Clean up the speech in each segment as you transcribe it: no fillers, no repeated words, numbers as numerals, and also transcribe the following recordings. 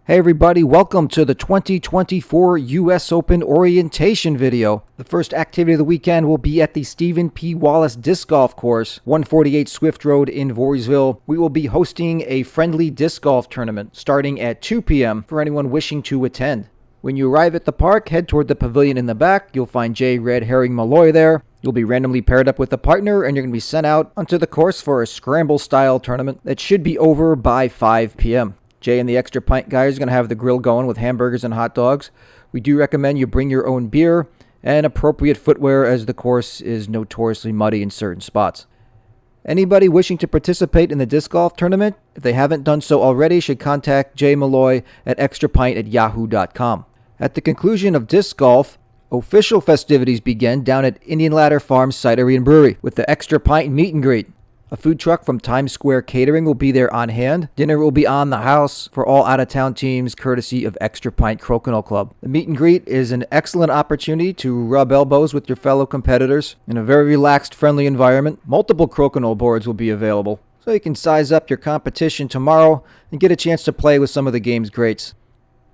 Hey everybody, welcome to the 2024 US Open orientation video. The first activity of the weekend will be at the Stephen P. Wallace Disc Golf Course, 148 Swift Road in Voorheesville. We will be hosting a friendly disc golf tournament starting at 2 p.m. for anyone wishing to attend. When you arrive at the park, head toward the pavilion in the back. You'll find J. Red Herring Malloy there. You'll be randomly paired up with a partner and you're going to be sent out onto the course for a scramble-style tournament that should be over by 5 p.m. Jay and the Extra Pint guys are going to have the grill going with hamburgers and hot dogs. We do recommend you bring your own beer and appropriate footwear as the course is notoriously muddy in certain spots. Anybody wishing to participate in the disc golf tournament, if they haven't done so already, should contact Jay Malloy at extrapint@yahoo.com. At the conclusion of disc golf, official festivities begin down at Indian Ladder Farms Cidery and Brewery with the Extra Pint meet and greet. A food truck from Times Square Catering will be there on hand. Dinner will be on the house for all out-of-town teams, courtesy of Extra Pint Crokinole Club. The meet and greet is an excellent opportunity to rub elbows with your fellow competitors in a very relaxed, friendly environment. Multiple Crokinole boards will be available, so you can size up your competition tomorrow and get a chance to play with some of the game's greats.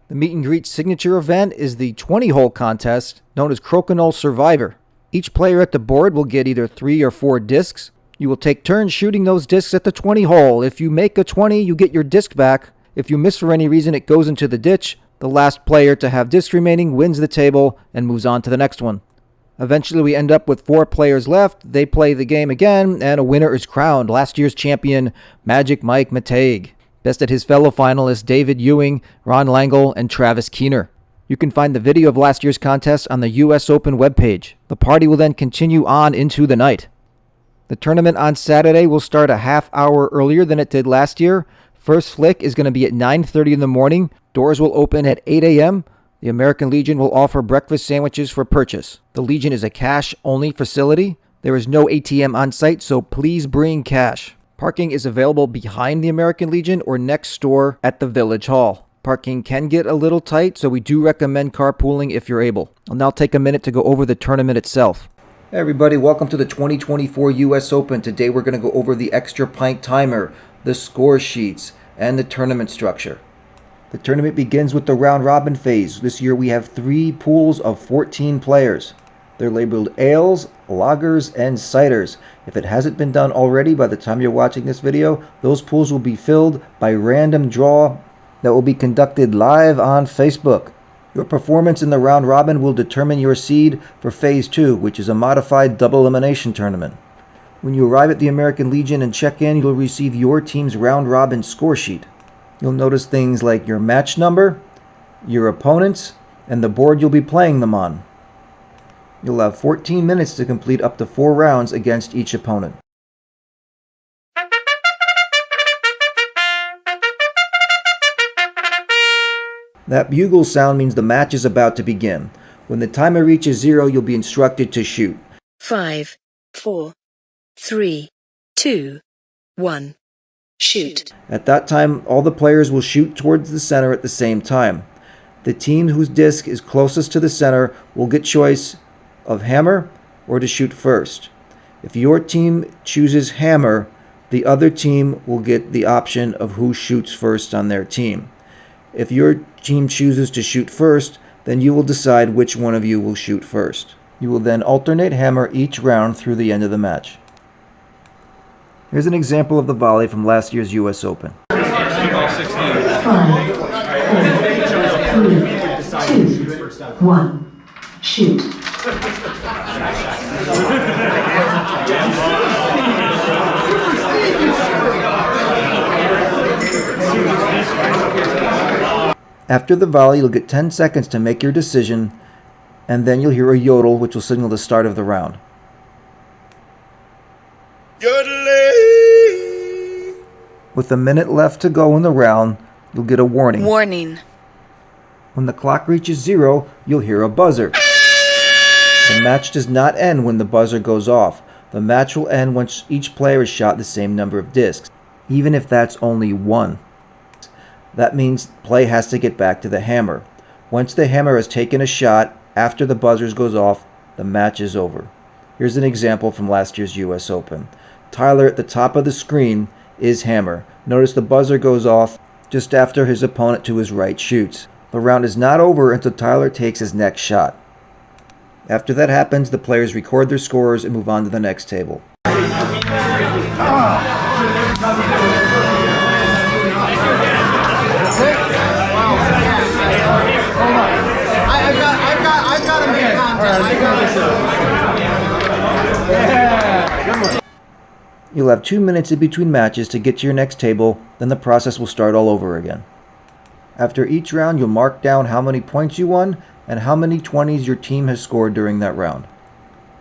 The meet and greet signature event is the 20-hole contest known as Crokinole Survivor. Each player at the board will get either 3 or 4 discs. You will take turns shooting those discs at the 20 hole. If you make a 20, you get your disc back. If you miss for any reason, it goes into the ditch. The last player to have discs remaining wins the table and moves on to the next one. Eventually, we end up with 4 players left. They play the game again, and a winner is crowned. Last year's champion, Magic Mike Mateig. Bested his fellow finalists David Ewing, Ron Langle, and Travis Keener. You can find the video of last year's contest on the US Open webpage. The party will then continue on into the night. The tournament on Saturday will start a half hour earlier than it did last year. First flick is going to be at 9:30 in the morning. Doors will open at 8 a.m. The American Legion will offer breakfast sandwiches for purchase. The Legion is a cash-only facility. There is no ATM on site, so please bring cash. Parking is available behind the American Legion or next door at the Village Hall. Parking can get a little tight, so we do recommend carpooling if you're able. I'll now take a minute to go over the tournament itself. Hey everybody, welcome to the 2024 US Open. Today we're going to go over the Extra Pint timer, the score sheets, and the tournament structure. The tournament begins with the round robin phase. This year we have 3 pools of 14 players. They're labeled ales, lagers, and ciders. If it hasn't been done already by the time you're watching this video, those pools will be filled by random draw that will be conducted live on Facebook. Your performance in the round robin will determine your seed for Phase 2, which is a modified double elimination tournament. When you arrive at the American Legion and check in, you'll receive your team's round robin score sheet. You'll notice things like your match number, your opponents, and the board you'll be playing them on. You'll have 14 minutes to complete up to 4 rounds against each opponent. That bugle sound means the match is about to begin. When the timer reaches 0, you'll be instructed to shoot. 5, 4, 3, 2, 1. Shoot. At that time, all the players will shoot towards the center at the same time. The team whose disc is closest to the center will get choice of hammer or to shoot first. If your team chooses hammer, the other team will get the option of who shoots first on their team. If your team chooses to shoot first, then you will decide which one of you will shoot first. You will then alternate hammer each round through the end of the match. Here's an example of the volley from last year's US Open. 5, 4, 3, 2, 1. Shoot. After the volley, you'll get 10 seconds to make your decision, and then you'll hear a yodel, which will signal the start of the round. Yodeling! With a minute left to go in the round, you'll get a warning. Warning. When the clock reaches 0, you'll hear a buzzer. The match does not end when the buzzer goes off. The match will end once each player has shot the same number of discs, even if that's only 1. That means play has to get back to the hammer. Once the hammer has taken a shot after the buzzers goes off, the match is over. Here's an example from last year's US Open. Tyler at the top of the screen is hammer. Notice the buzzer goes off just after his opponent to his right shoots. The round is not over until Tyler takes his next shot. After that happens, the players record their scores and move on to the next table. I've got to make contact. You'll have 2 minutes in between matches to get to your next table, then the process will start all over again. After each round, you'll mark down how many points you won and how many 20s your team has scored during that round.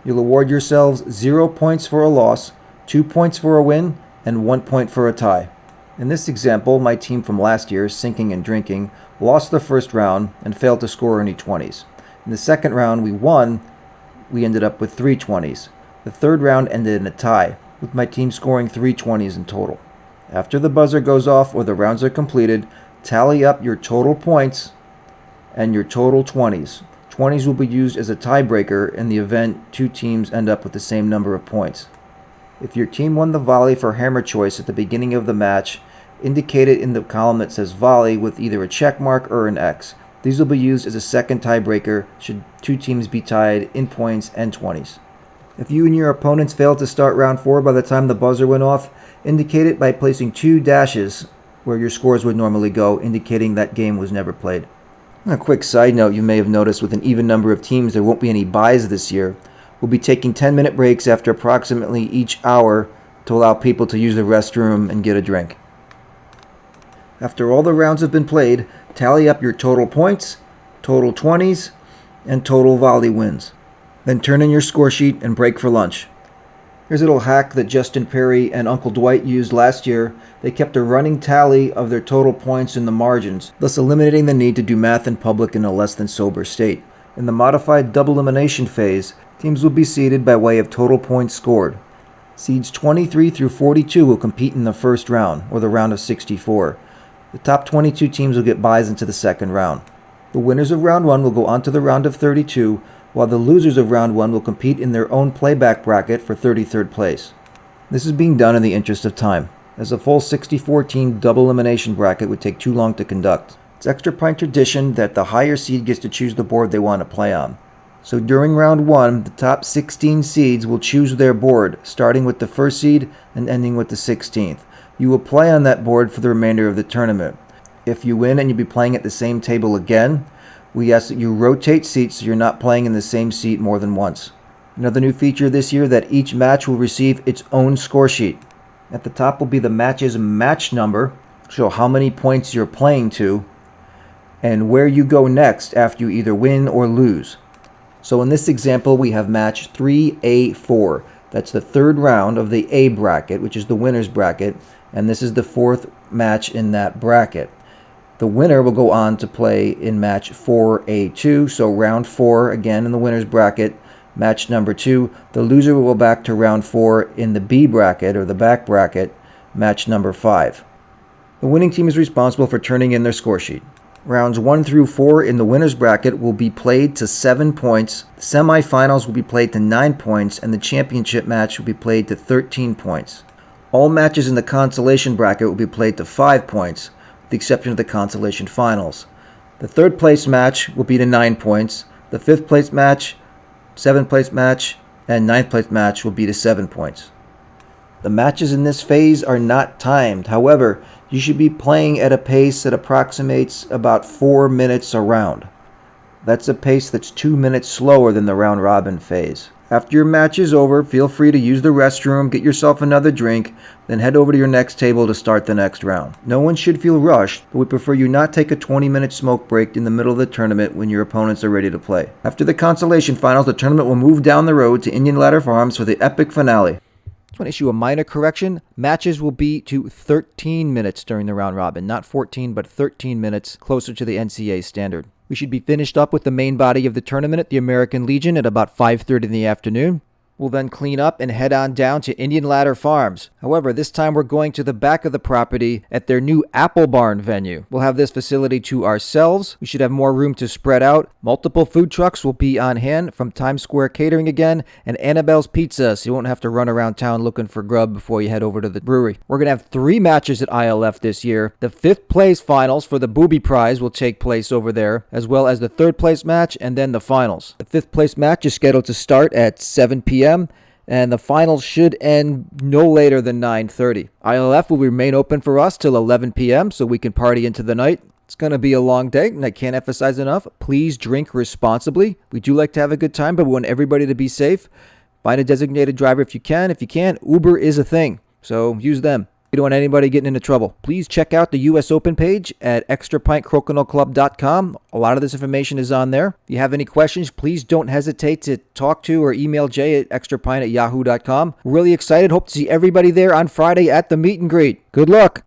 You'll award yourselves 0 points for a loss, 2 points for a win, and 1 point for a tie. In this example, my team from last year, Sinking and Drinking, lost the first round and failed to score any 20s. In the second round, we won. We ended up with 3 20s. The third round ended in a tie, with my team scoring 3 20s in total. After the buzzer goes off or the rounds are completed, tally up your total points and your total 20s. 20s will be used as a tiebreaker in the event 2 teams end up with the same number of points. If your team won the volley for hammer choice at the beginning of the match, indicate it in the column that says volley with either a check mark or an X. These will be used as a second tiebreaker should 2 teams be tied in points and 20s. If you and your opponents failed to start round 4 by the time the buzzer went off, indicate it by placing 2 dashes where your scores would normally go, indicating that game was never played. A quick side note, you may have noticed with an even number of teams there won't be any buys this year. We'll be taking 10-minute breaks after approximately each hour to allow people to use the restroom and get a drink. After all the rounds have been played, tally up your total points, total 20s, and total volley wins. Then turn in your score sheet and break for lunch. Here's a little hack that Justin Perry and Uncle Dwight used last year. They kept a running tally of their total points in the margins, thus eliminating the need to do math in public in a less than sober state. In the modified double elimination phase, teams will be seeded by way of total points scored. Seeds 23 through 42 will compete in the first round, or the round of 64. The top 22 teams will get buys into the second round. The winners of round 1 will go on to the round of 32, while the losers of round 1 will compete in their own playback bracket for 33rd place. This is being done in the interest of time, as a full 64-team double elimination bracket would take too long to conduct. It's extra pint tradition that the higher seed gets to choose the board they want to play on. So during round 1, the top 16 seeds will choose their board, starting with the first seed and ending with the 16th. You will play on that board for the remainder of the tournament. If you win and you'll be playing at the same table again, we ask that you rotate seats so you're not playing in the same seat more than once. Another new feature this year that each match will receive its own score sheet. At the top will be the match's match number, show how many points you're playing to, and where you go next after you either win or lose. So in this example, we have match 3A4. That's the third round of the A bracket, which is the winner's bracket, and this is the fourth match in that bracket. The winner will go on to play in match 4A2, so round 4 again in the winner's bracket, match number 2. The loser will go back to round 4 in the B bracket, or the back bracket, match number 5. The winning team is responsible for turning in their score sheet. Rounds 1 through 4 in the winner's bracket will be played to 7 points, the semifinals will be played to 9 points, and the championship match will be played to 13 points. All matches in the consolation bracket will be played to 5 points, with the exception of the consolation finals. The third place match will be to 9 points, the fifth place match, 7th place match, and 9th place match will be to 7 points. The matches in this phase are not timed. However, you should be playing at a pace that approximates about 4 minutes a round. That's a pace that's 2 minutes slower than the round robin phase. After your match is over, feel free to use the restroom, get yourself another drink, then head over to your next table to start the next round. No one should feel rushed, but we prefer you not take a 20-minute smoke break in the middle of the tournament when your opponents are ready to play. After the consolation finals, the tournament will move down the road to Indian Ladder Farms for the epic finale. Just want to issue a minor correction. Matches will be to 13 minutes during the round robin. Not 14, but 13 minutes, closer to the NCAA standard. We should be finished up with the main body of the tournament at the American Legion at about 5:30 in the afternoon. We'll then clean up and head on down to Indian Ladder Farms. However, this time we're going to the back of the property at their new Apple Barn venue. We'll have this facility to ourselves. We should have more room to spread out. Multiple food trucks will be on hand from Times Square Catering again and Annabelle's Pizza, so you won't have to run around town looking for grub before you head over to the brewery. We're going to have 3 matches at ILF this year. The 5th place finals for the Booby Prize will take place over there, as well as the 3rd place match and then the finals. The 5th place match is scheduled to start at 7 p.m. and the finals should end no later than 9:30. ILF will remain open for us till 11 p.m. so we can party into the night. It's going to be a long day, and I can't emphasize enough, please drink responsibly. We do like to have a good time, but we want everybody to be safe. Find a designated driver if you can. If you can't, Uber is a thing, so use them. We don't want anybody getting into trouble. Please check out the US Open page at extrapintcrokinole.com. A lot of this information is on there. If you have any questions, please don't hesitate to talk to or email Jay at extrapint@yahoo.com. We're really excited. Hope to see everybody there on Friday at the meet and greet. Good luck.